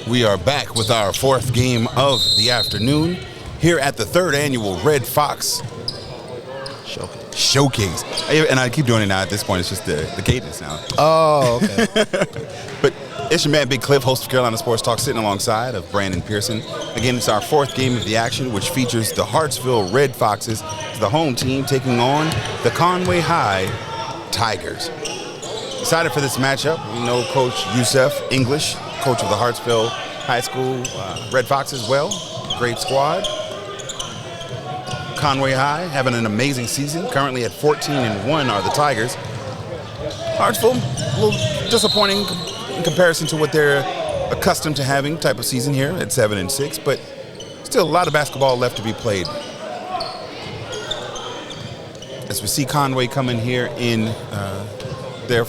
We are back with our fourth game of the afternoon here at the third annual Red Fox Showcase. And I keep doing it now at this point. It's just the cadence now. Oh, okay. But it's your man, Big Cliff, host of Carolina Sports Talk, sitting alongside of Brandon Pearson. Again, it's our fourth game of the action, which features the Hartsville Red Foxes, the home team, taking on the Conway High Tigers. Excited for this matchup. We know Coach Youssef English, coach of the Hartsville High School Red Fox as well. Great squad. Conway High having an amazing season. Currently at 14-1 are the Tigers. Hartsville, a little disappointing in comparison to what they're accustomed to having type of season here at 7-6, but still a lot of basketball left to be played. As we see Conway coming here in their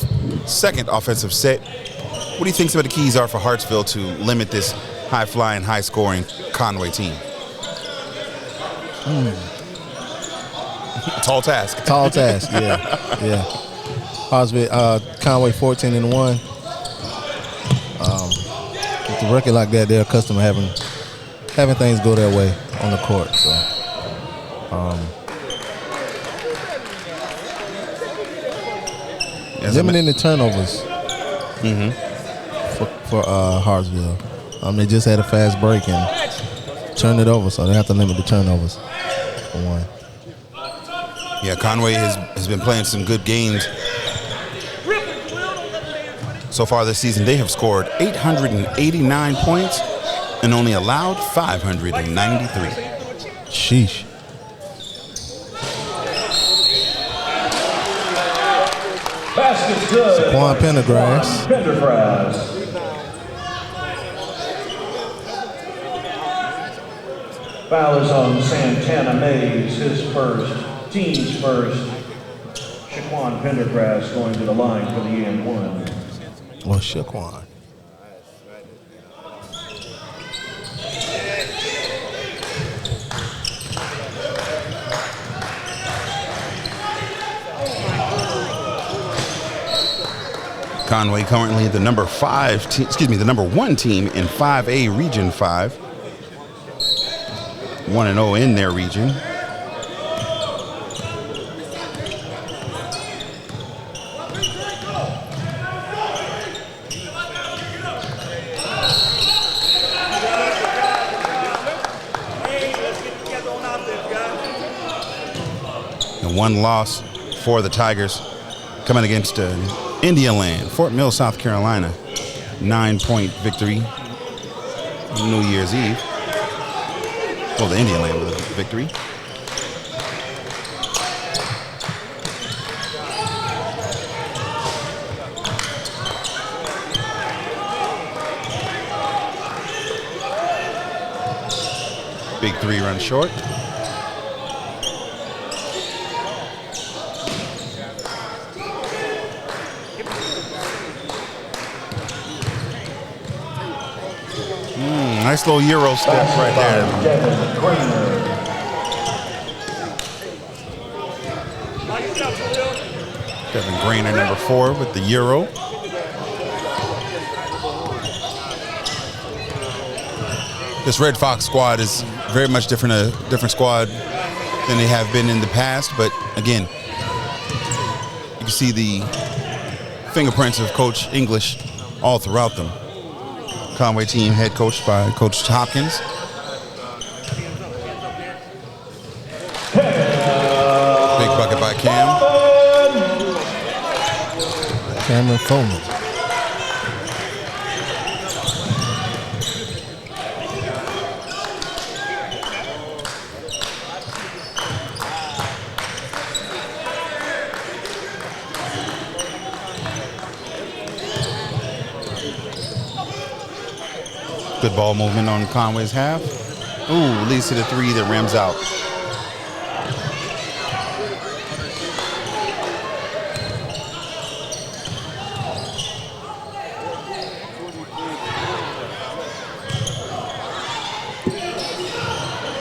second offensive set. What do you think some of the keys are for Hartsville to limit this high-flying, high-scoring Conway team? Tall task. Tall task, yeah. Hartsville, Conway 14-1. With a record like that, they're accustomed to having things go their way on the court. So, limiting the turnovers for Hartsville. They just had a fast break and turned it over, so they have to limit the turnovers for one. Yeah, Conway has been playing some good games so far this season. They have scored 889 points and only allowed 593. Sheesh. Basket's good. Saquon Pendergrass. Foul is on Santana Mays, his first, team's first. Shaquan Pendergrass going to the line for the and one. Well, Shaquan. Conway currently the number one team in 5A Region 5. 1-0 in their region. And one loss for the Tigers coming against Indialand, Fort Mill, South Carolina. 9-point victory New Year's Eve. Well, the Indialand was a victory. Big three run short. Nice little Euro step right there. Devin Grainer, number 4 with the Euro. This Red Fox squad is very much a different squad than they have been in the past. But again, you can see the fingerprints of Coach English all throughout them. Conway team head coached by Coach Hopkins. Big bucket by Cam. Cameron Foreman. Good ball movement on Conway's half. Ooh, leads to the three that rims out.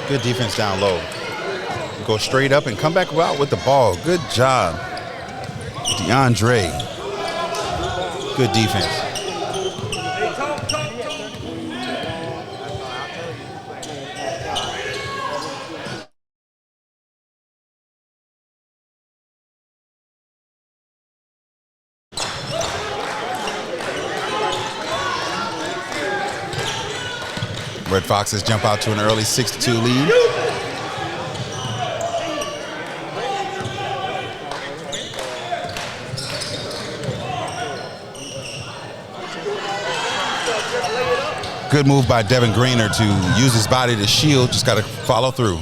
Good defense down low. Go straight up and come back out with the ball. Good job, DeAndre. Good defense. Red Foxes jump out to an early 6-2 lead. Good move by Devin Greener to use his body to shield. Just got to follow through.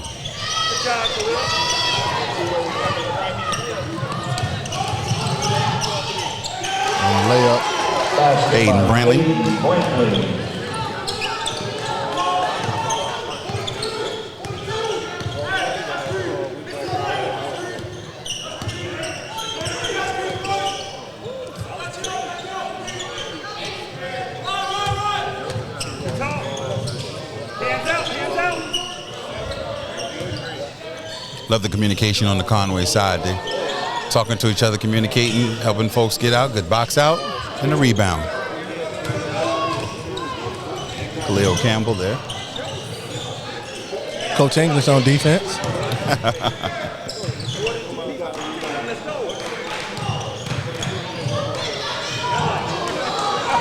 And layup. Aiden Brantley. Love the communication on the Conway side. They talking to each other, communicating, helping folks get out. Good box out and a rebound. Khalil Campbell there. Coach English on defense.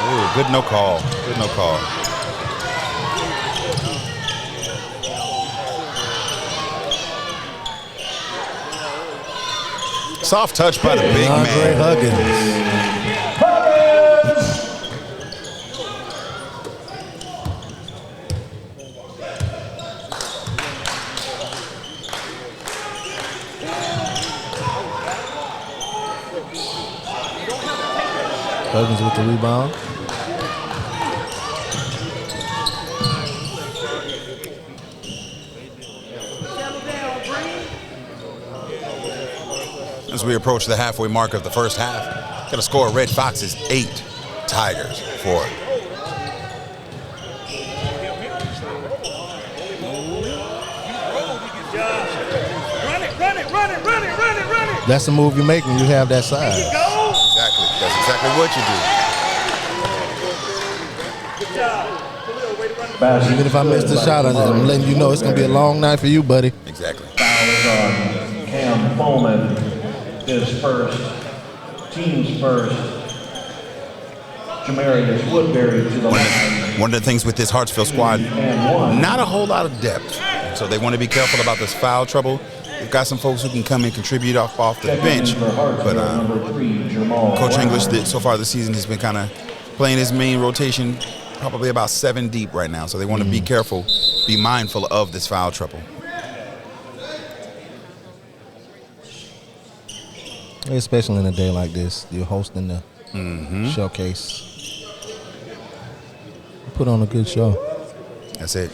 Ooh, good no call. Good no call. Soft touch by the big man. Huggins. Huggins with the rebound. As we approach the halfway mark of the first half, got to score Red Foxes 8, Tigers 4. That's the move you make when you have that size. Exactly. That's exactly what you do. Even if I miss the shot, I'm letting you know it's going to be a long night for you, buddy. Exactly. Fouls on Cam Bowman. His first, team's first. Jamarius Woodbury to the line. One of the things with this Hartsville squad, not a whole lot of depth. So they want to be careful about this foul trouble. They've got some folks who can come and contribute off the bench. But Coach English, so far this season, has been kind of playing his main rotation probably about 7 deep right now. So they want to be careful, be mindful of this foul trouble. Especially in a day like this, you're hosting the showcase. Put on a good show. That's it.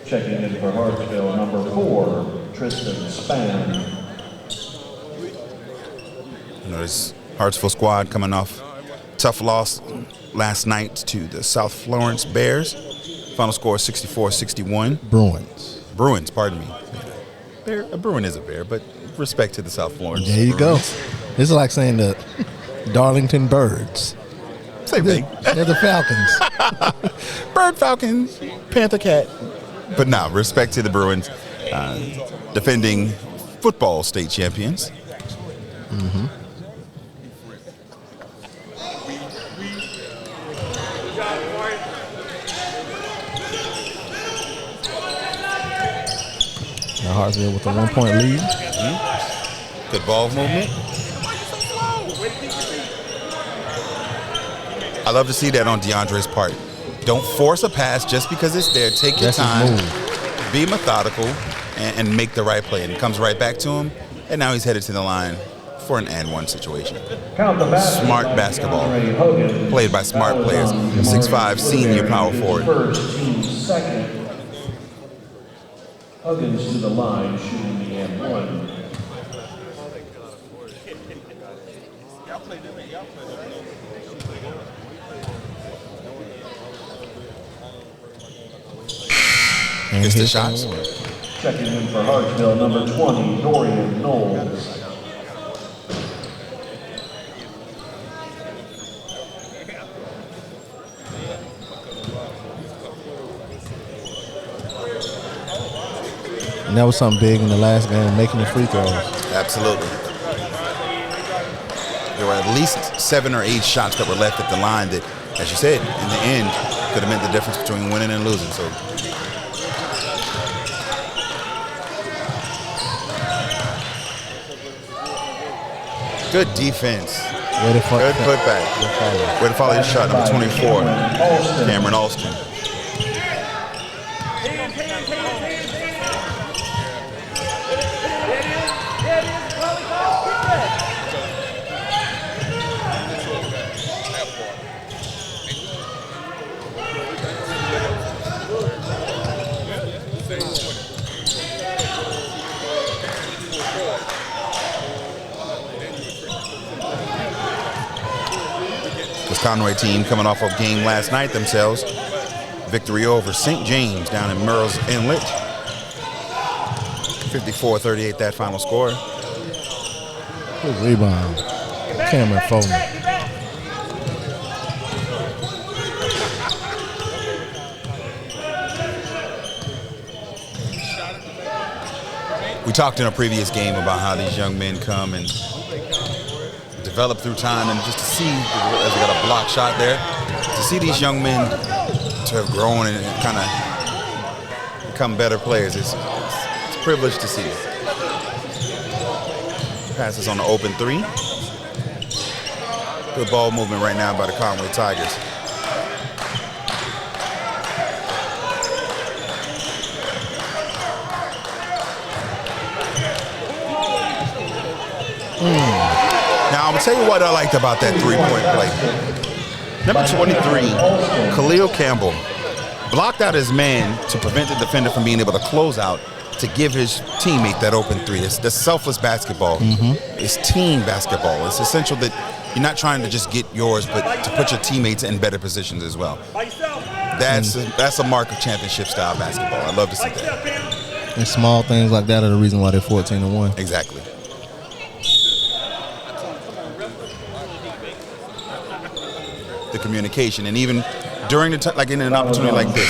Checking in for Hartsville, number 4, Tristan Spann. You know, this Hartsville squad coming off tough loss last night to the South Florence Bears. Final score 64-61. Bruins, pardon me. A Bruin is a bear, but respect to the South Florence. There you Bruins. go. This is like saying the Darlington Birds. Same thing. They're the Falcons. Bird, Falcon, Panther, Cat. But now, respect to the Bruins, defending football state champions. Now Hartsville with a 1-point lead. Good ball movement. I love to see that on DeAndre's part. Don't force a pass just because it's there. Take your time, be methodical, and make the right play. And it comes right back to him, and now he's headed to the line for an and-one situation. Smart basketball, played by smart players. 6'5", senior power forward. First, team second. Huggins to the line, shooting the and-one. Gets the shots. Checking in for Hartsville, number 20, Dorian Knowles. And that was something big in the last game, making the free throws. Absolutely. There were at least 7 or 8 shots that were left at the line that, as you said, in the end, could have meant the difference between winning and losing. So good defense. Good putback. Way to follow your shot, number 24, Cameron Alston. Conway team coming off of game last night themselves. Victory over St. James down in Merle's Inlet. 54-38 that final score. Good rebound. Cameron Foreman. We talked in a previous game about how these young men come and develop through time, and just to see, as we got a block shot there, to see these young men to have grown and kind of become better players, it's a privilege to see. Passes on the open three. Good ball movement right now by the Conway Tigers. Now, I'm going to tell you what I liked about that three-point play. Number 23, Khalil Campbell, blocked out his man to prevent the defender from being able to close out to give his teammate that open three. It's the selfless basketball. It's team basketball. It's essential that you're not trying to just get yours, but to put your teammates in better positions as well. That's a mark of championship-style basketball. I love to see that. And small things like that are the reason why they're 14-1. Exactly. The communication, and even during the like in an opportunity like this,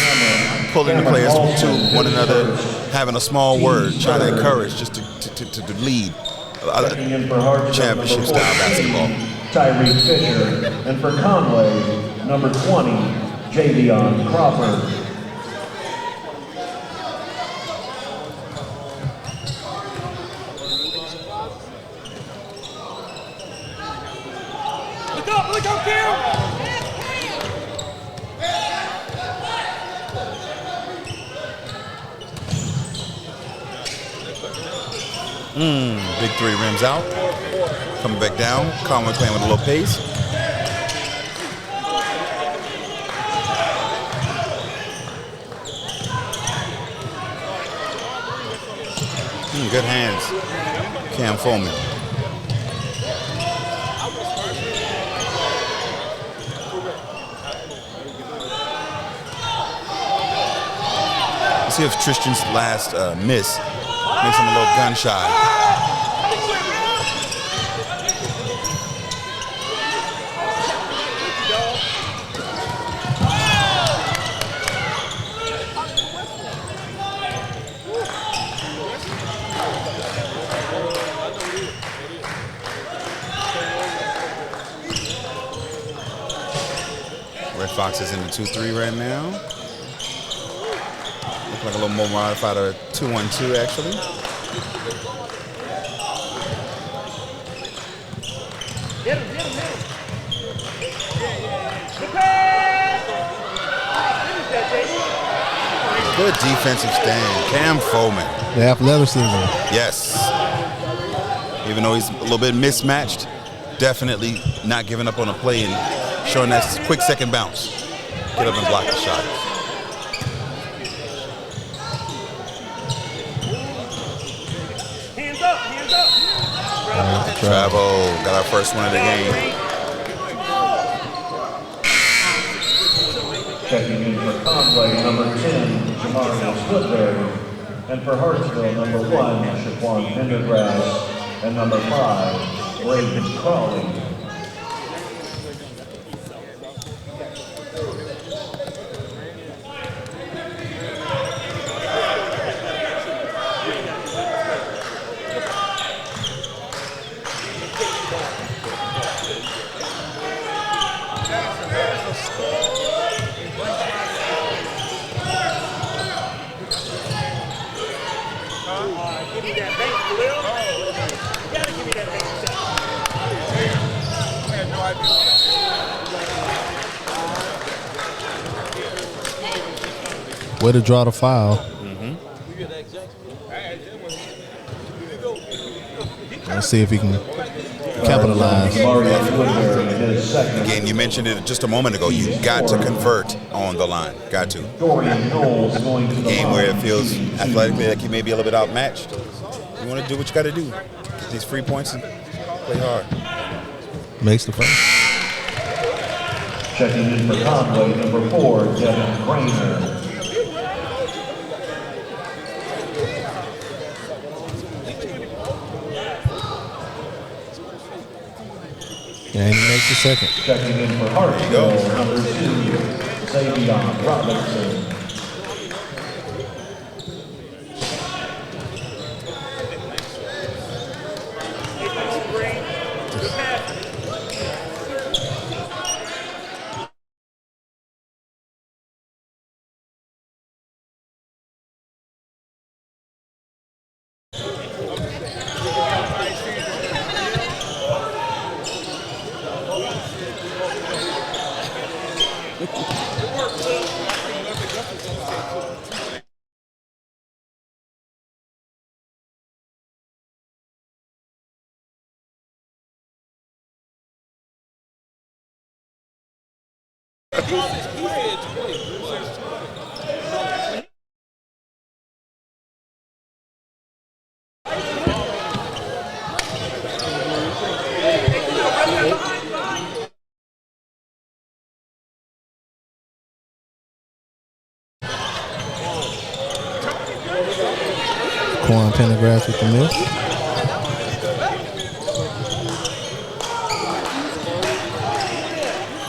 pulling the players to one another, having a small word, trying to encourage, just to lead championship style basketball. Tyreek Fisher, and for Conway, number 20, Javion Crawford. Look up here! Big three rims out. Coming back down. Conway playing with a little pace. Good hands. Cam Foreman. Let's see if Tristan's last miss makes him a little gun shy. Red Fox is in the 2-3 right now. Look like a little more modified or 2-1-2 actually. Hit him. Good defensive stand. Cam Foreman. The athleticism. Yes. Even though he's a little bit mismatched, definitely not giving up on a play and showing that quick second bounce. Get up and block the shot. Hands up. Travel. Got our first one of the game. Checking in for Conway, number 10, Jamarius Woodbury. And for Hartsville, number 1, Shaquan Pendergrass. And number 5, Braden Crawley. me that bank, Khalil. You gotta give me that bank shot. I had no idea. Way to draw the foul. Let's see if he can capitalize. Again, you mentioned it just a moment ago. You got to convert on the line. Got to. Game where it feels athletically like you may be a little bit outmatched. You want to do what you got to do. Get these free points and play hard. Makes the first. Checking in for Conway, number 4, Devin Cramer. And he makes the second. Checking in for Hartsville, number 2, Xavion Robinson. Quan Pendergrass with the miss.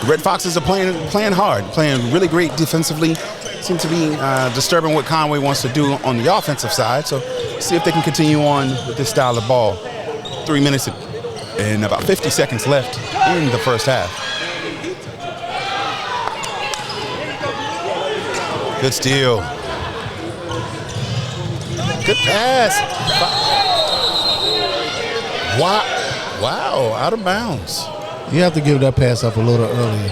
The Red Foxes are playing hard, playing really great defensively. Seem to be disturbing what Conway wants to do on the offensive side. So see if they can continue on with this style of ball. 3 minutes and about 50 seconds left in the first half. Good steal. Good pass. Wow, out of bounds. You have to give that pass up a little earlier.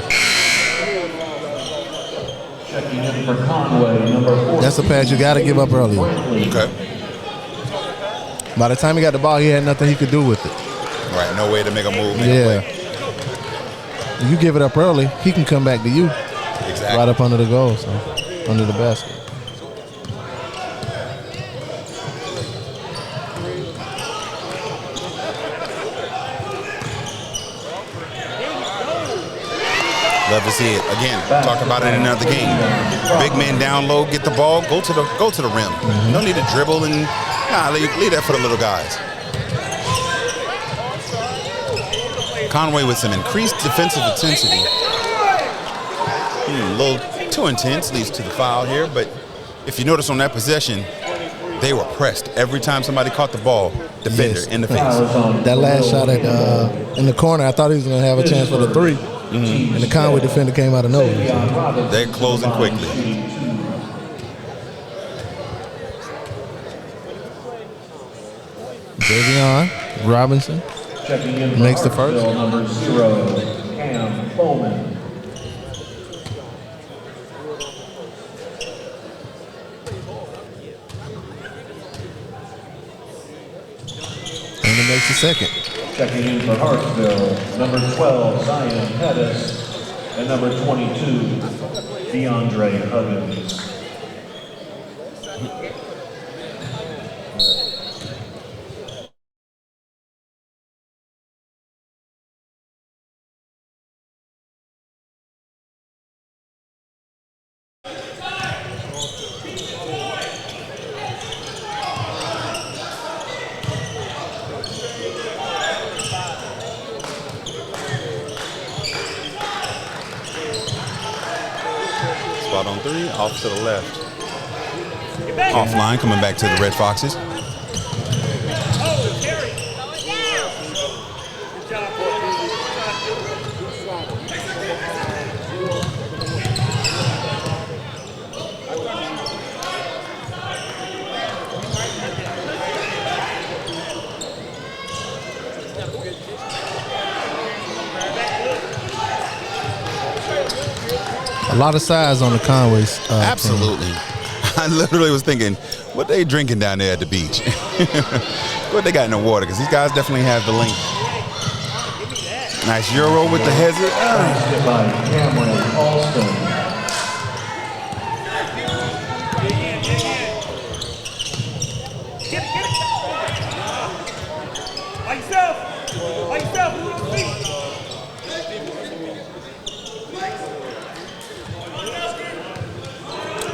Checking in for Conway, number 4. That's a pass you got to give up earlier. Okay. By the time he got the ball, he had nothing he could do with it. Right, no way to make a move. You give it up early, he can come back to you. Exactly. Right up under the goal, so under the basket. Love to see it. Again, talk about it in another game. Big man down low, get the ball, go to the rim. No need to dribble and leave that for the little guys. Conway with some increased defensive intensity. A little too intense, leads to the foul here, but if you notice on that possession, they were pressed. Every time somebody caught the ball, defender in the face. That last shot in the corner, I thought he was going to have a chance for the 3. And the Conway defender came out of nowhere. They're closing quickly. Xavion Robinson makes the first. Number 0, Cam Bowman. And he makes the second. Checking in for Hartsville, number 12, Zion Pettis, and number 22, DeAndre Huggins. Spot on 3, off to the left. Offline, coming back to the Red Foxes. A lot of size on the Conway's Absolutely. team. I literally was thinking, what they drinking down there at the beach? What they got in the water? Because these guys definitely have the length. Nice Euro with the hezzy. Basket by Cameron Alston.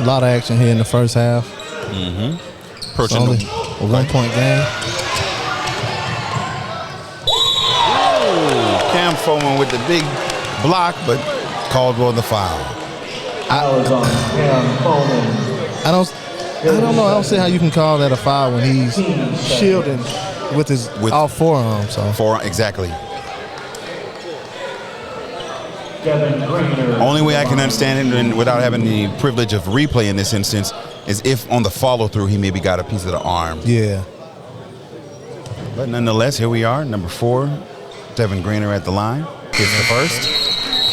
A lot of action here in the first half. It's only a 1-point game. Cam Foreman with the big block, but Caldwell the foul. Foul is on Cam Foreman. I don't know. I don't see how you can call that a foul when he's shielding with his all forearms. So Exactly. Devin Greener. Only way I can understand it, and without having the privilege of replay in this instance, is if on the follow-through he maybe got a piece of the arm. Yeah. But nonetheless, here we are, number 4, Devin Greener at the line. Gets the first.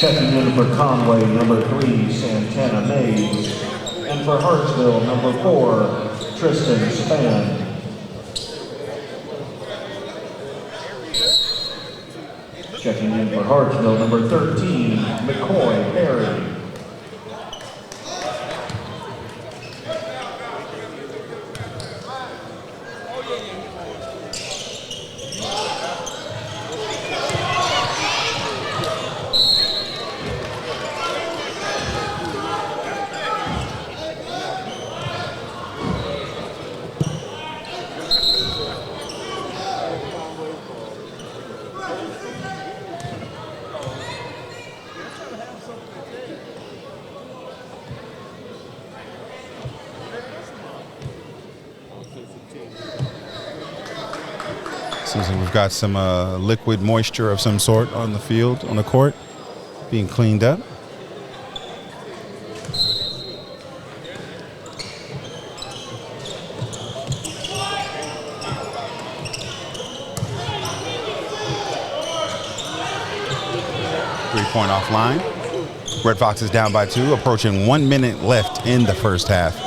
Checking in for Conway, number 3, Santana Mays. And for Hartsville, number 4, Tristan Spann. Checking in for Hartsville, number 13, McCoy Perry. Seems like we've got some liquid moisture of some sort on the field, on the court, being cleaned up. Three-point offline. Red Fox is down by 2, approaching 1 minute left in the first half.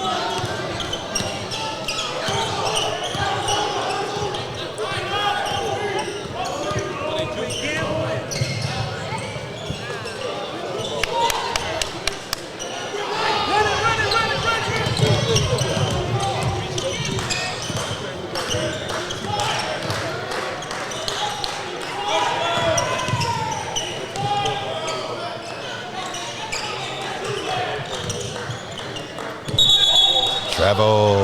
Travel.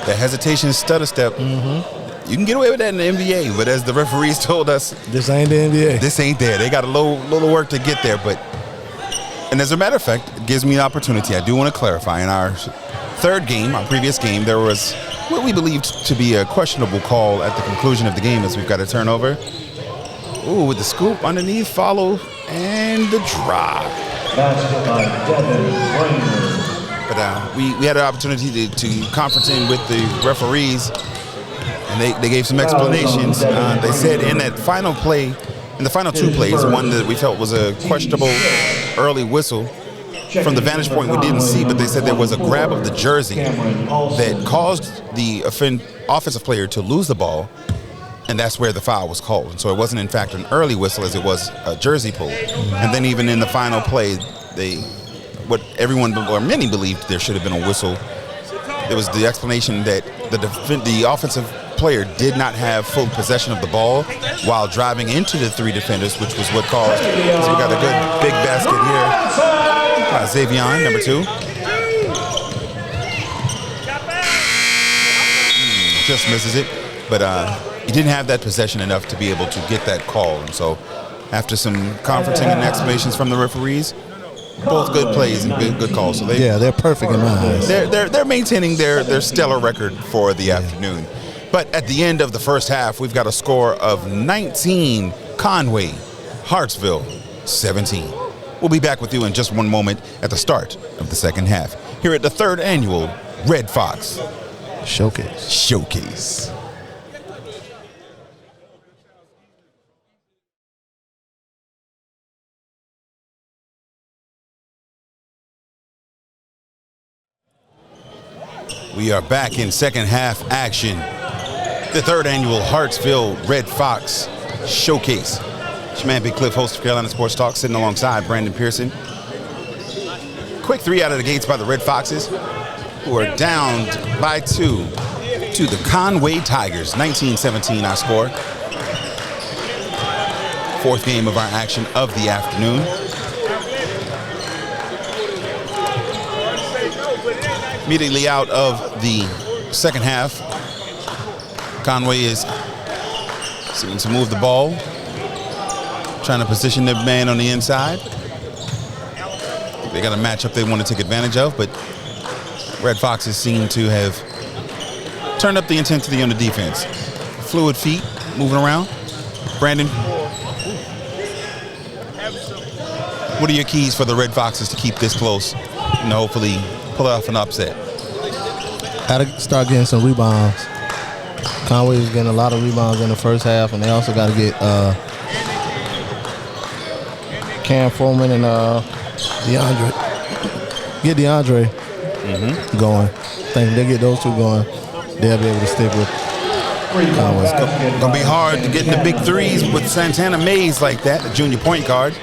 The hesitation stutter step. You can get away with that in the NBA, but as the referees told us, this ain't the NBA. This ain't there. They got a little work to get there. And as a matter of fact, it gives me an opportunity. I do want to clarify. In our third game, our previous game, there was what we believed to be a questionable call at the conclusion of the game as we've got a turnover. Ooh, with the scoop underneath, follow, and the drop. Basket by Devin Greener. But we had an opportunity to conference in with the referees, and they gave some explanations. They said in that final play, in the final 2 plays, one that we felt was a questionable early whistle. From the vantage point, we didn't see, but they said there was a grab of the jersey that caused the offensive player to lose the ball, and that's where the foul was called. And so it wasn't, in fact, an early whistle as it was a jersey pull. And then even in the final play, what everyone or many believed there should have been a whistle. There was the explanation that the offensive player did not have full possession of the ball while driving into the 3 defenders, which was what caused. So we got a good big basket here. Xavier, number 2. Just misses it, but he didn't have that possession enough to be able to get that call. And so after some conferencing and explanations from the referees, both good plays and good calls. So they're perfect in my eyes. They're maintaining their stellar record for the afternoon. But at the end of the first half, we've got a score of 19 Conway, Hartsville 17. We'll be back with you in just one moment at the start of the second half here at the 3rd annual Red Fox Showcase. We are back in second half action. The third annual Hartsville Red Fox Showcase. It's your man, Big Cliff, host of Carolina Sports Talk, sitting alongside Brandon Pearson. Quick 3 out of the gates by the Red Foxes, who are down by 2 to the Conway Tigers. 19-17 our score. Fourth game of our action of the afternoon. Immediately out of the second half, Conway is seeking to move the ball, trying to position the man on the inside. They got a matchup they want to take advantage of, but Red Foxes seem to have turned up the intensity on the defense. Fluid feet, moving around. Brandon, what are your keys for the Red Foxes to keep this close and hopefully pull off an upset? Got to start getting some rebounds. Conway is getting a lot of rebounds in the first half, and they also got to get Cam Foreman and DeAndre. Get DeAndre going. I think if they get those two going, they'll be able to stick with Conway. It's going to be hard to get in the big threes with Santana Mays like that, the junior point guard.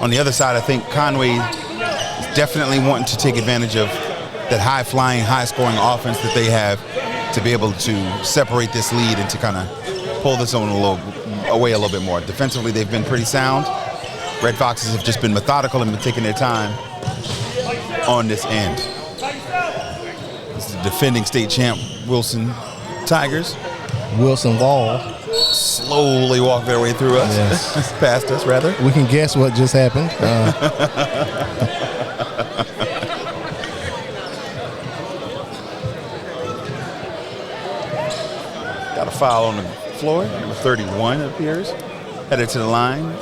On the other side, I think Conway is definitely wanting to take advantage of that high-flying, high-scoring offense that they have to be able to separate this lead and to kind of pull this one away a little bit more. Defensively, they've been pretty sound. Red Foxes have just been methodical and been taking their time on this end. This is the defending state champ Wilson Tigers. Wilson Ball. Slowly walk their way through us, yes. past us rather. We can guess what just happened. Got a foul on the floor. Number 31 appears. Headed to the line.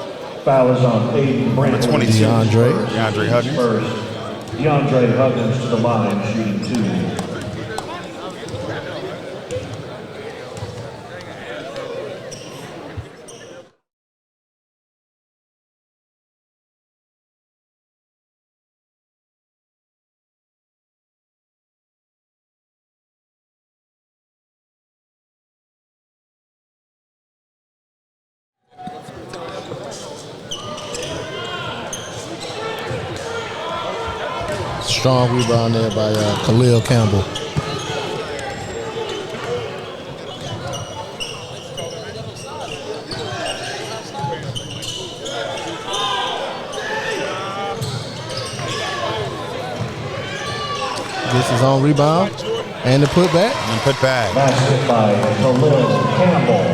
Foul is on Aiden Brandon. Number 22. DeAndre Huggins. First, DeAndre Huggins to the line, shooting 2. Strong rebound there by Khalil Campbell. This is on rebound and the putback. And put back. Basket by Khalil Campbell.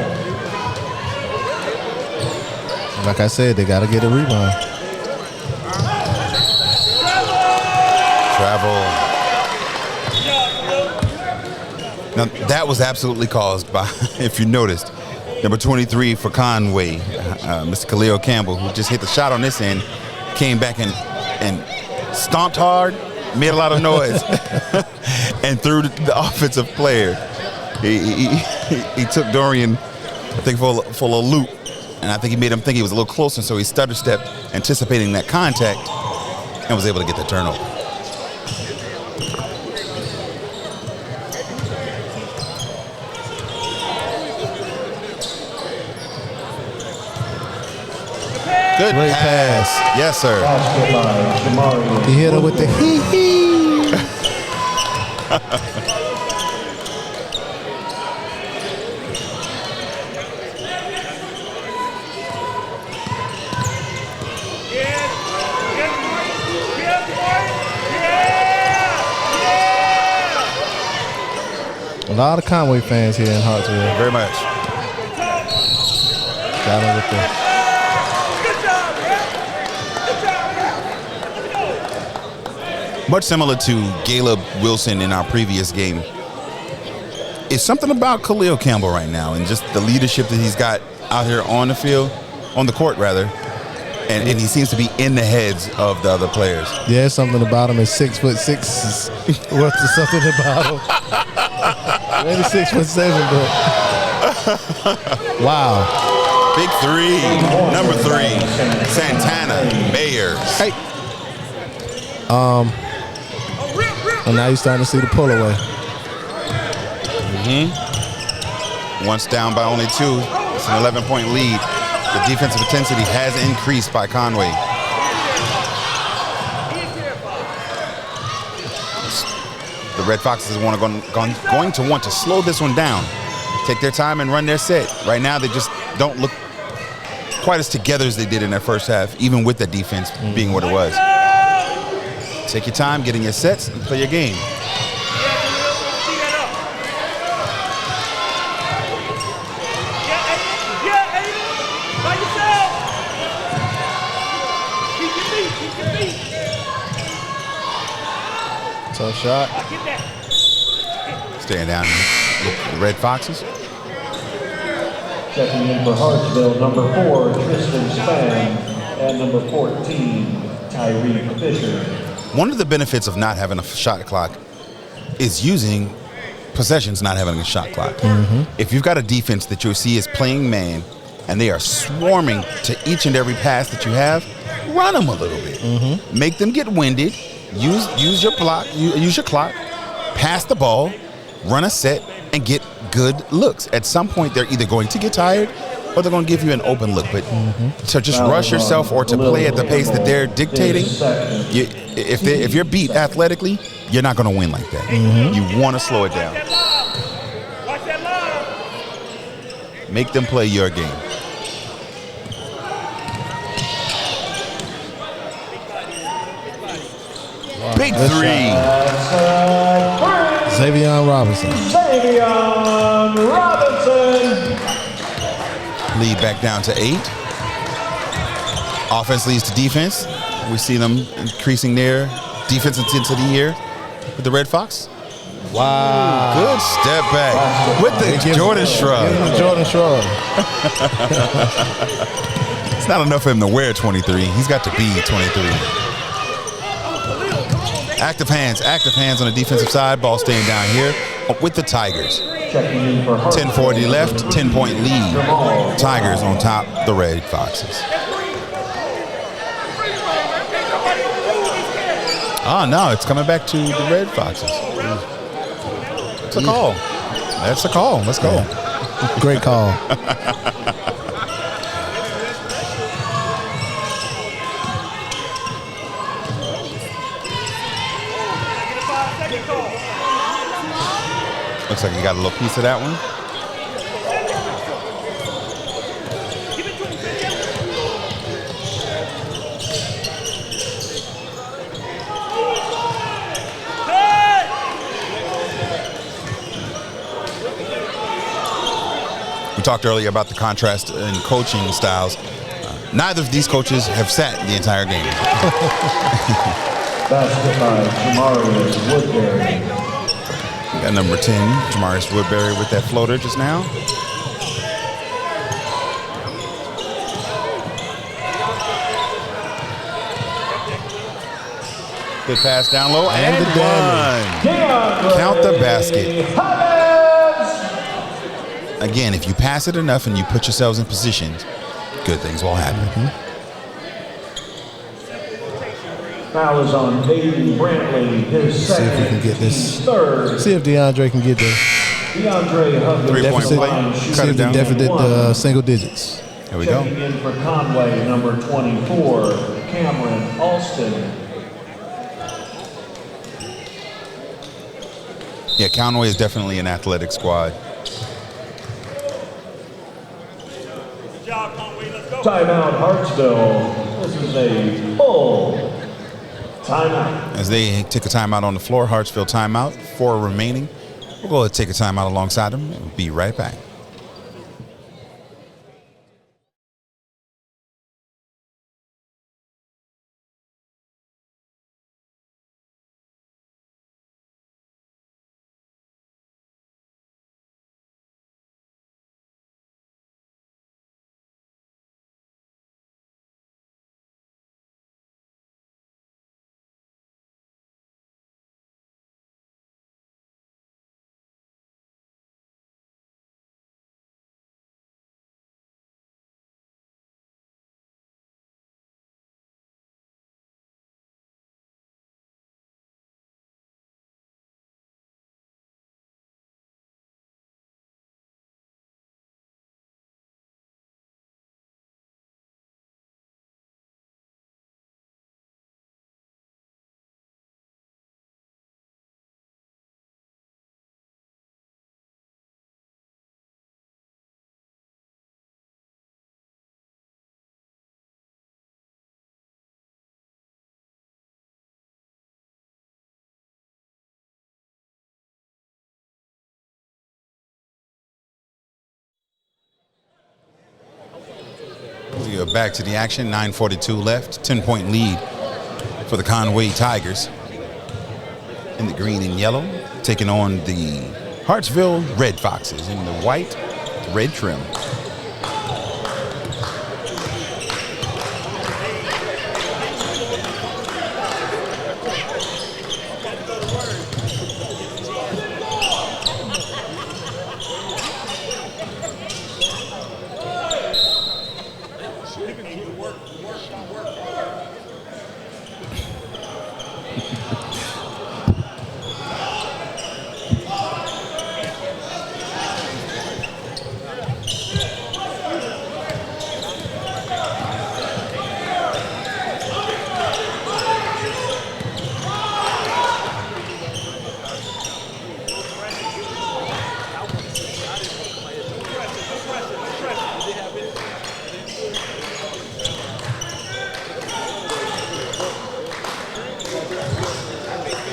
Like I said, they got to get a rebound. Travel. Now, that was absolutely caused by, if you noticed, number 23 for Conway, Mr. Khalil Campbell, who just hit the shot on this end, came back and stomped hard, made a lot of noise, and threw the offensive player. He took Dorian, I think, for a loop, and I think he made him think he was a little closer, so he stutter stepped, anticipating that contact, and was able to get the turnover. Good Great pass. Yes, sir. Basket by Jamari. He hit her with the hee-hee. A lot of Conway fans here in Hartsville. Very much. Got him with the Much similar to Caleb Wilson in our previous game. It's something about Khalil Campbell right now and just the leadership that he's got out here on the field, on the court rather, and he seems to be in the heads of the other players. Yeah, something about him. Is 6'6" worth of something about him. Maybe 6'7", but wow. Big three, number 3, Santana Mayer. Hey, And now you're starting to see the pull away. Once down by only 2, it's an 11-point lead. The defensive intensity has increased by Conway. The Red Foxes going to want to slow this one down, take their time and run their set. Right now, they just don't look quite as together as they did in their first half, even with the defense being what it was. Take your time, get in your sets, and play your game. Tough shot. Staying down with the Red Foxes. Checking in for Hartsville, number 4, Tristan Spann, and number 14, Tyree Fisher. One of the benefits of not having a shot clock is using possessions, not having a shot clock. If you've got a defense that you see is playing man and they are swarming to each and every pass that you have, run them a little bit. Make them get winded. Use your clock, pass the ball, run a set, and get good looks. At some point, they're either going to get tired or they're going to give you an open look. But to just rush yourself or to play at the pace that they're dictating, if you're beat athletically, you're not going to win like that. You want to slow it down. Make them play your game. Big 3. Xavier Robinson. Lead back down to 8. Offense leads to defense. We see them increasing their defense intensity here with the Red Fox. Wow. Good step back with the Jordan shrug. Jordan shrug. It's not enough for him to wear 23. He's got to be 23. Active hands on the defensive side. Ball staying down here with the Tigers. 10:40 left, 10-point lead. Tigers on top, the Red Foxes. Oh, no, it's coming back to the Red Foxes. It's a call. That's a call. Let's go. Great call. Looks like you got a little piece of that one. We talked earlier about the contrast in coaching styles. Neither of these coaches have sat the entire game. Basket by Jamarius Woodbury. Got number 10, Jamarius Woodbury with that floater just now. Good pass down low and the one. Count the basket. Again, if you pass it enough and you put yourselves in positions, good things will happen. Foul is on Aiden Brantley, his second. See if we can get this. Third. See if DeAndre can get the DeAndre Huggins. 3-point play. Cut it down. deficit single digits. Here we go. Checking in for Conway, number 24, Cameron Alston. Yeah, Conway is definitely an athletic squad. Good job, Conway. Let's go. Timeout, Hartsville. This is a full timeout. As they take a timeout on the floor, Hartsville timeout, 4 remaining. We'll go ahead and take a timeout alongside them and be right back. We are back to the action. 9:42 left. 10-point lead for the Conway Tigers in the green and yellow, taking on the Hartsville Red Foxes in the white, red trim.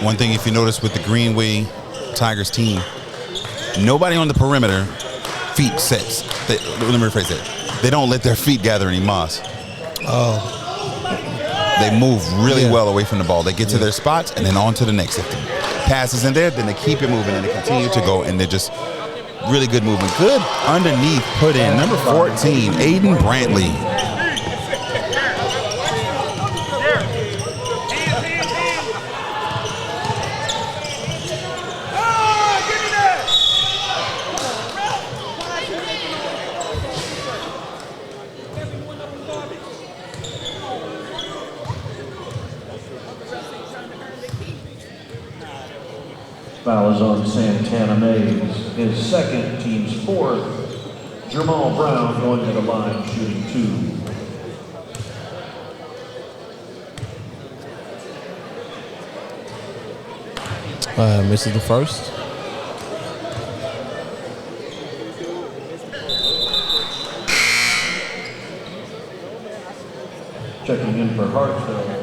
One thing, if you notice with the Greenway Tigers team, nobody on the perimeter feet sets. Let me rephrase that. They don't let their feet gather any moss. Oh. They move really well away from the ball. They get to their spots and then on to the next. If the pass is in there, then they keep it moving and they continue to go, and they're just really good movement. Good underneath put in. Number 14, Aiden Brantley. Foul is on Santana Mays, his second, team's fourth. Jamal Brown going to the line, shooting 2. Misses the first. Checking in for Hartsville,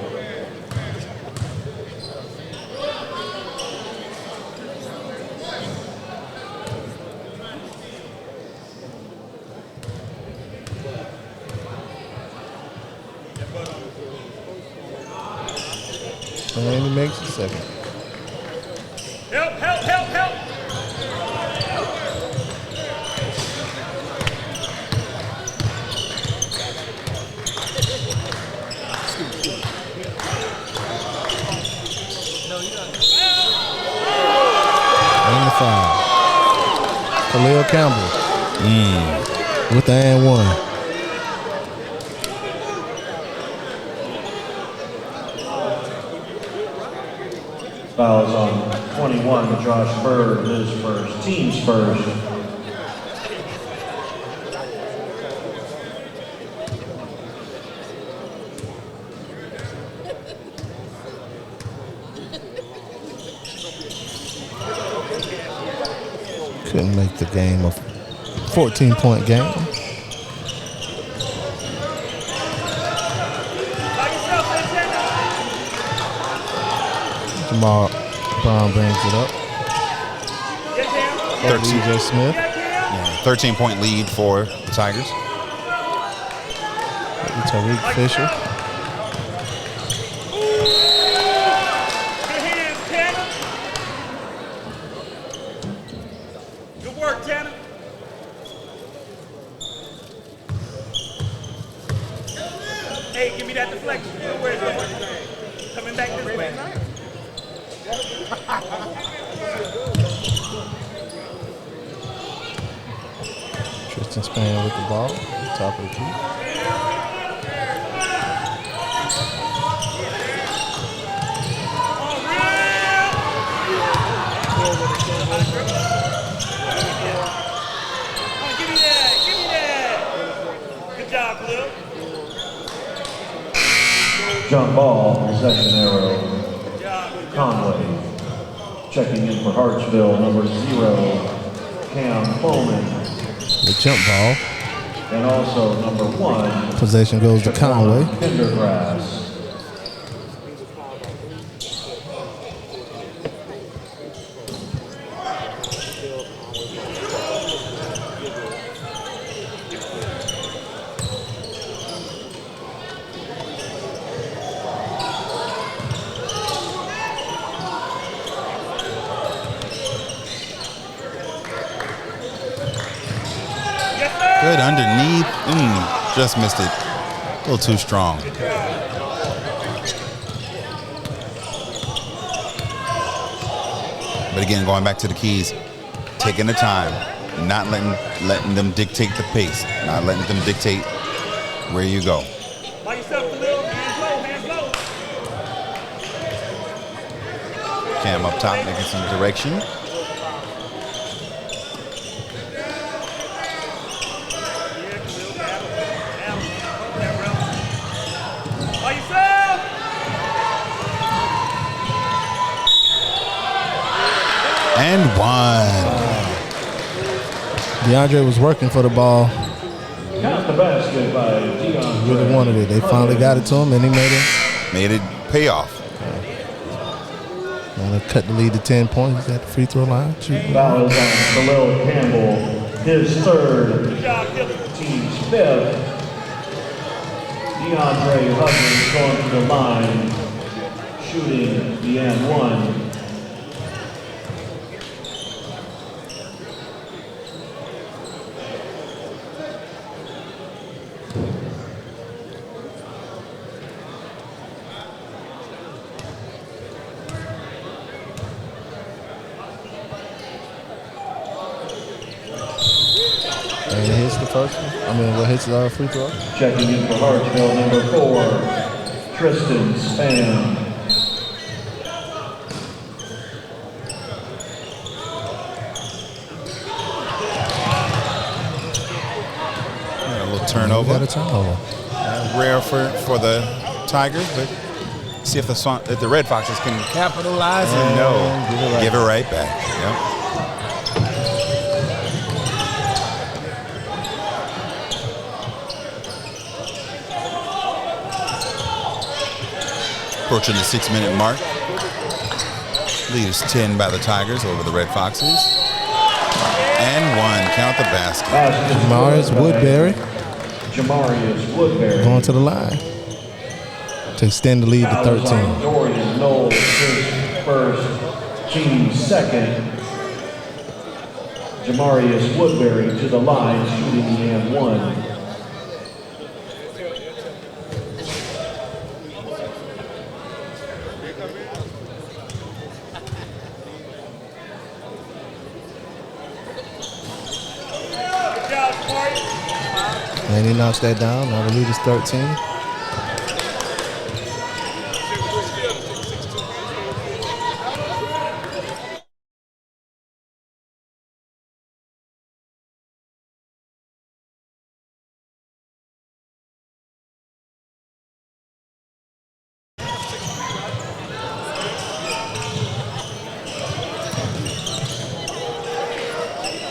And he makes the second. Help, help, help, help. And the foul. Khalil Campbell. With the and one. fouls on 21, Josh Bird, his first, team's first. Couldn't make the game a 14-point game. Jamal Brown brings it up. 13. Smith. 13-point lead for the Tigers. Tariq Fisher. Good hands, Tanner. Good work, Tanner. Hey, give me that deflection. Where's it going? Coming back this way. Tristan Spain with the ball, top of the key. Give me that. Give me that. Good job, Cliff. Jump ball, possession arrow, Conway. Checking in for Hartsville, number 0, Cam Bowman. The jump ball. And also number 1, Possession goes to Conway. Pendergrass. underneath. Just missed it. A little too strong. But again, going back to the keys, taking the time, not letting them dictate the pace, not letting them dictate where you go. By yourself, Khalil. Hands low. Cam up top making some direction. By yourself. And one. DeAndre was working for the ball. Count the basket by DeAndre. Really wanted it. They finally got it to him, and he Made it pay off. and they cut the lead to 10 points. He's at the free throw line. Shooting. Foul is on Khalil Campbell, his third, Good job, Dylan. team's fifth. DeAndre Huggins going to the line, shooting the and one. And he hits the first one. What hits our free throw? Checking in for Hartsville, number 4, Tristan Span. A little turnover. Got a turnover. Rare for the Tigers, but see if the Red Foxes can capitalize and give it right back. Yep. Approaching the 6-minute mark. Lead is 10 by the Tigers over the Red Foxes. And one. Count the basket. Jamarius Woodbury going to the line to extend the lead to 13. Dorian Knowles, his first, team's second. Jamarius Woodbury to the line, shooting the and one. Good job, Corey. And he knocks that down. Now the lead is 13.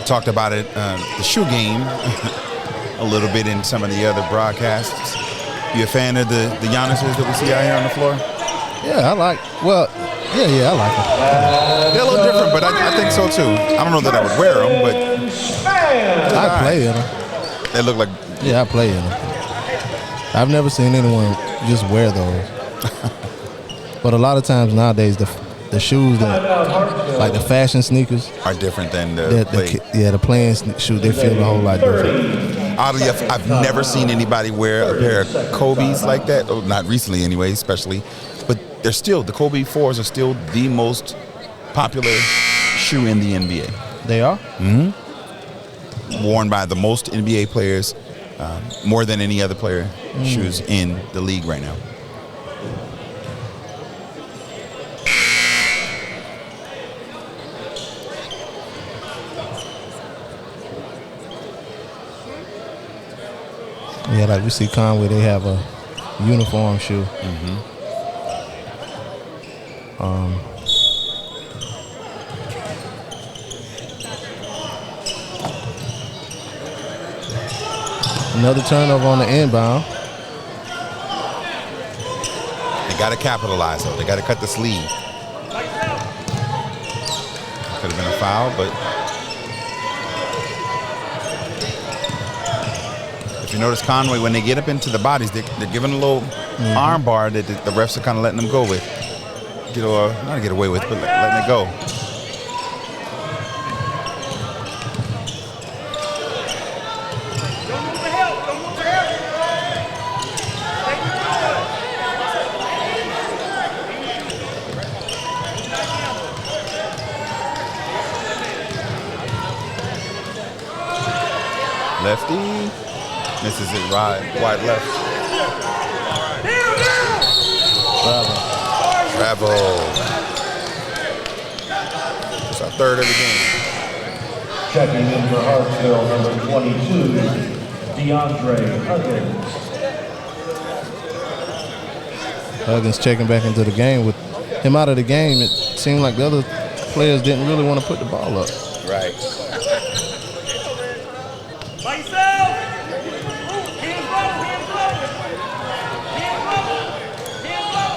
Talked about it, the shoe game, a little bit in some of the other broadcasts. You a fan of the Giannis's that we see out here on the floor? Yeah, I like. Well, yeah, I like them. They're a little different, but I think so too. I don't know that I would wear them, but I play in them. they look like. Yeah, I play in them. I've never seen anyone just wear those. But a lot of times nowadays, the shoes that, like the fashion sneakers, are different than the play. the playing shoes. They feel a whole lot different. Oddly, I've never seen anybody wear a pair of Kobe's like that. Oh, not recently, anyway, especially. But they're still, the Kobe 4s are still the most popular shoe in the NBA. They are? Mm-hmm. Worn by the most NBA players, more than any other player shoes in the league right now. Yeah, like we see Conway, they have a uniform shoe. Another turnover on the inbound. They got to capitalize, though. They got to cut the sleeve. Could have been a foul, but if you notice Conway, when they get up into the bodies, they're giving a little arm bar that the refs are kind of letting them go with. Not get away with, but letting it go. lefty. Misses it wide left. Travel. It's our third of the game. Checking in for Hartsville, number 22, DeAndre Huggins. Huggins checking back into the game. With him out of the game, it seemed like the other players didn't really want to put the ball up. Right. By yourself. Hands low, hands low. Hands low. Hands low.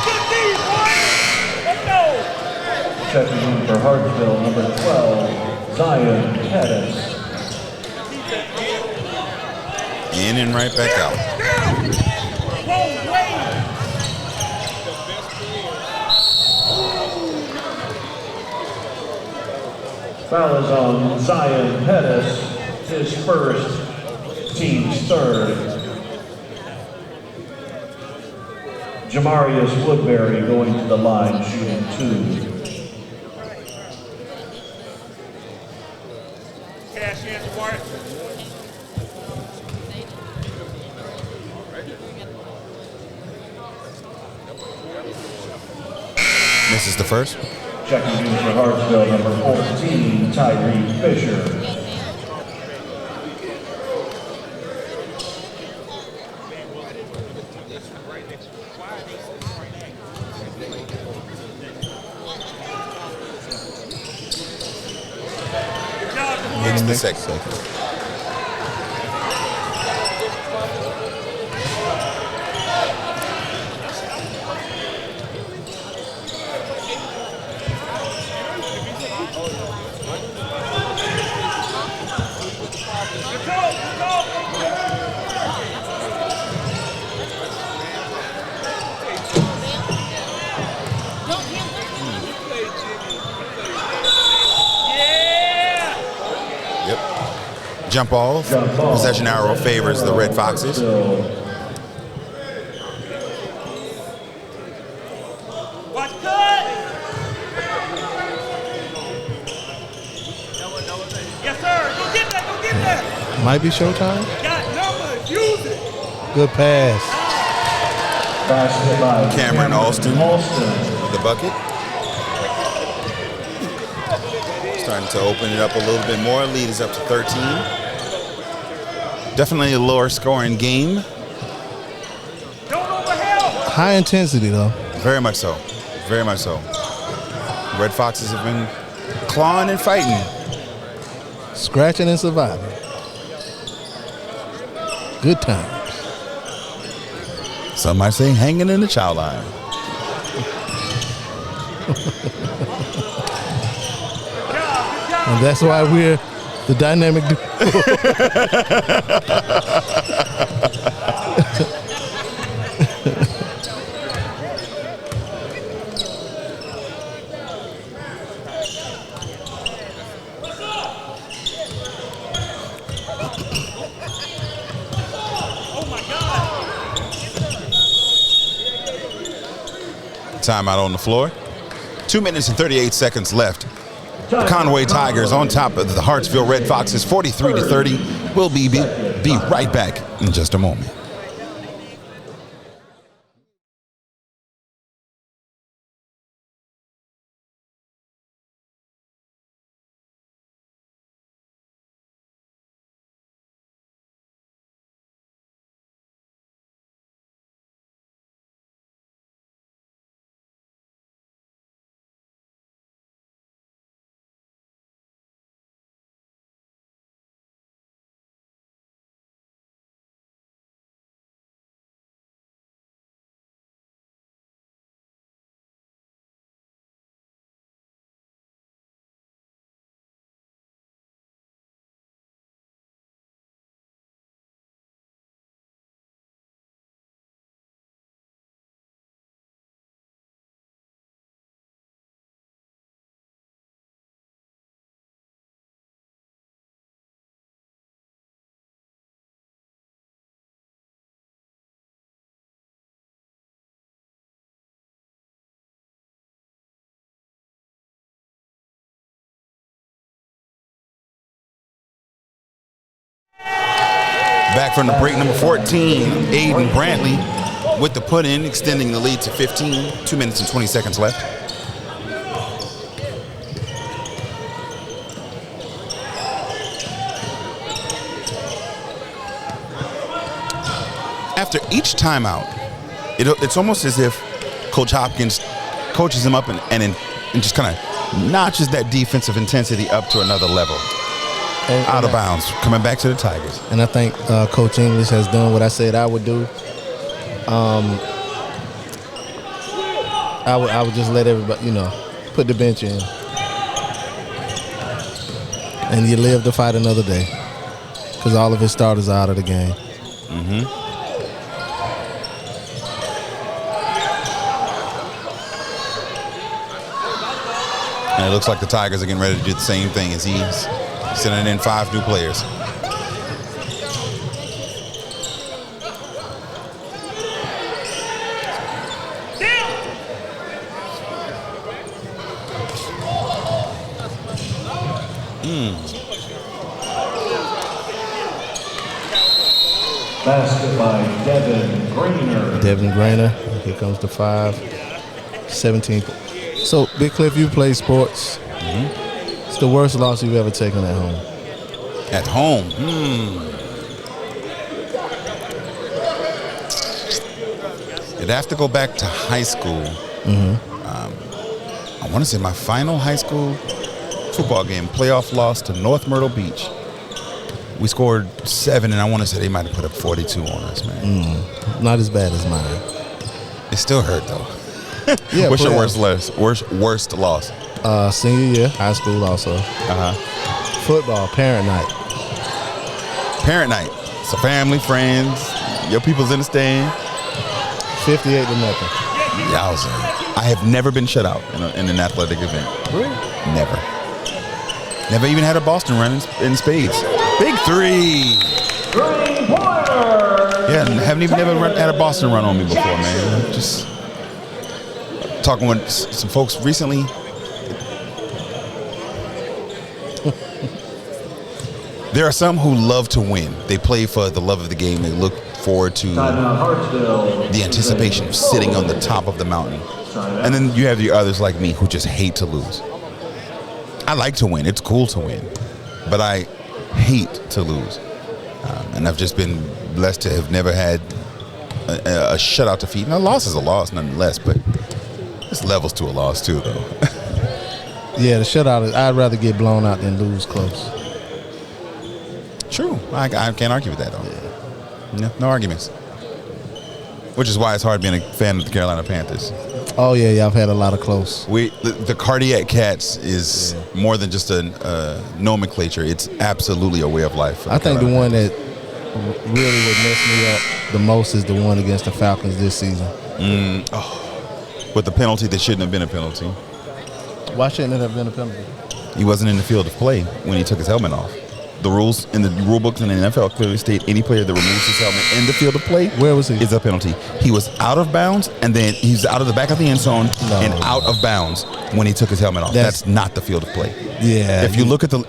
Good deed, boy. Let's go. Checking in for Hartsville, number 12, Zion Pettis. In and right back out. Whoa, wait. Foul is on Zion Pettis, his first, team's third. Jamarius Woodbury going to the line, shooting 2. Cash in, Mark. Misses the first. Checking in for Hartsville, number 14, Tyree Fisher. Hits the second. Jump off. Possession arrow favors the Red Foxes. Watch cut. Yes, sir. Go get that. Go get that. Might be showtime. Got numbers. Use it. Good pass. Basket by Cameron Alston with the bucket. Starting to open it up a little bit more. Lead is up to 13. Definitely a lower scoring game. Don't overhelp. High intensity though. Very much so. Very much so. Red Foxes have been clawing and fighting. Scratching and surviving. Good times. Some might say hanging in the chow line. And that's why we're the dynamic duo. Timeout on the floor. 2 minutes and 38 seconds left. The Conway Tigers on top of the Hartsville Red Foxes, 43-30. We'll be right back in just a moment. Back from the break, number 14, Aiden Brantley with the put-in, extending the lead to 15. 2 minutes and 20 seconds left. After each timeout, it's almost as if Coach Hopkins coaches him up and just kind of notches that defensive intensity up to another level. Out of bounds, coming back to the Tigers. And I think Coach English has done what I said I would do. I would just let everybody, put the bench in. And you live to fight another day. Because all of his starters are out of the game. Mm-hmm. And it looks like the Tigers are getting ready to do the same thing as he's sending in 5 new players. Basket by Devin Grainer. Devin Grainer. Here comes the 5. 17. So, Big Cliff, you play sports. Mm-hmm. It's the worst loss you've ever taken at home. At home? It'd have to go back to high school. I want to say my final high school football game, playoff loss to North Myrtle Beach. We scored 7, and I want to say they might have put up 42 on us, man. Not as bad as mine. It still hurt, though. Yeah, What's your worst loss? Senior year, high school also. Football, parent night. Parent night. So family, friends, your people's in the stand. 58-0. Yowza. I have never been shut out in an athletic event. Really? Never. Never even had a Boston run in spades. Big 3. Yeah, haven't even had a Boston run on me before, man. Just talking with some folks recently. There are some who love to win. They play for the love of the game. They look forward to the anticipation of sitting on the top of the mountain. And then you have the others like me who just hate to lose. I like to win. It's cool to win. But I hate to lose. And I've just been blessed to have never had a shutout defeat. Now, a loss is a loss nonetheless, but there's levels to a loss too, though. Yeah, the shutout, I'd rather get blown out than lose close. True. I can't argue with that, though. Yeah. No arguments. Which is why it's hard being a fan of the Carolina Panthers. Oh, yeah, I've had a lot of close. The Cardiac Cats is more than just a nomenclature. It's absolutely a way of life. I think the one that really would mess me up the most is the one against the Falcons this season. With the penalty that shouldn't have been a penalty. Why shouldn't it have been a penalty? He wasn't in the field of play when he took his helmet off. The rules in the rule books in the NFL clearly state any player that removes his helmet in the field of play, where was he? Is a penalty. He was out of bounds, and then he's out of the back of the end zone and out of bounds when he took his helmet off. That's not the field of play. Yeah. If you look at the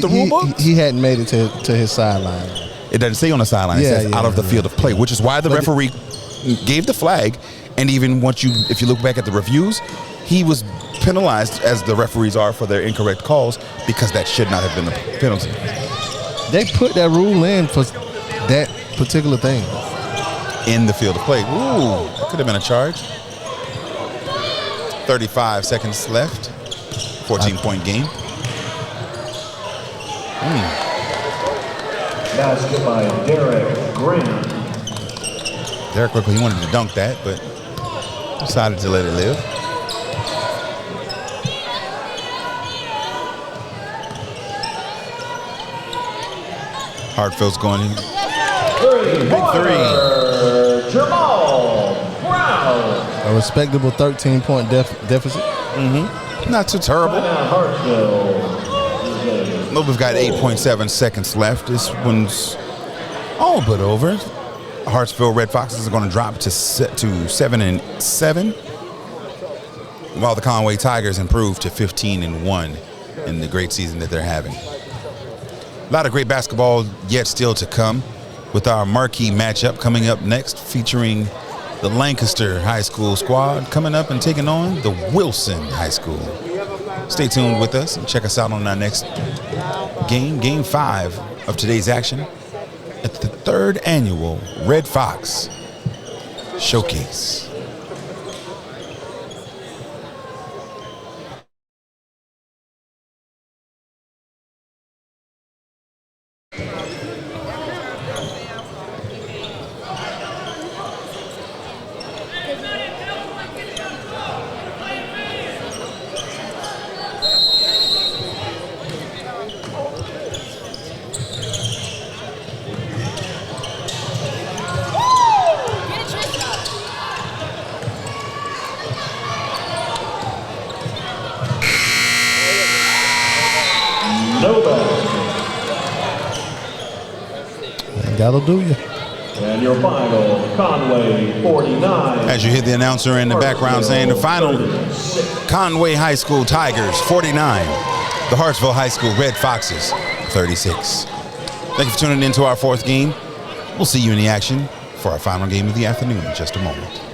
rule book, he hadn't made it to his sideline. It doesn't say on the sideline. It says out of the field of play, which is why the referee gave the flag. And even if you look back at the reviews, he was penalized, as the referees are, for their incorrect calls, because that should not have been a penalty. They put that rule in for that particular thing. In the field of play. Ooh, that could have been a charge. 35 seconds left. 14-point game. Basket by Derek Graham. Derek quickly, he wanted to dunk that, but decided to let it live. Hartsville's going in. Big 3. Jamal Brough. A respectable 13-point deficit. Not too terrible. Hartsville. We've got 8.7 seconds left. This one's all but over. Hartsville Red Foxes are going to drop to 7-7, while the Conway Tigers improve to 15-1 in the great season that they're having. A lot of great basketball yet still to come, with our marquee matchup coming up next, featuring the Lancaster High School squad coming up and taking on the Wilson High School. Stay tuned with us and check us out on our next game, Game 5 of today's action at the 3rd annual Red Fox Showcase. That'll do you. And your final, Conway 49. As you hear the announcer in the background saying the final, Conway High School Tigers 49, the Hartsville High School Red Foxes 36. Thank you for tuning in to our 4th game. We'll see you in the action for our final game of the afternoon in just a moment.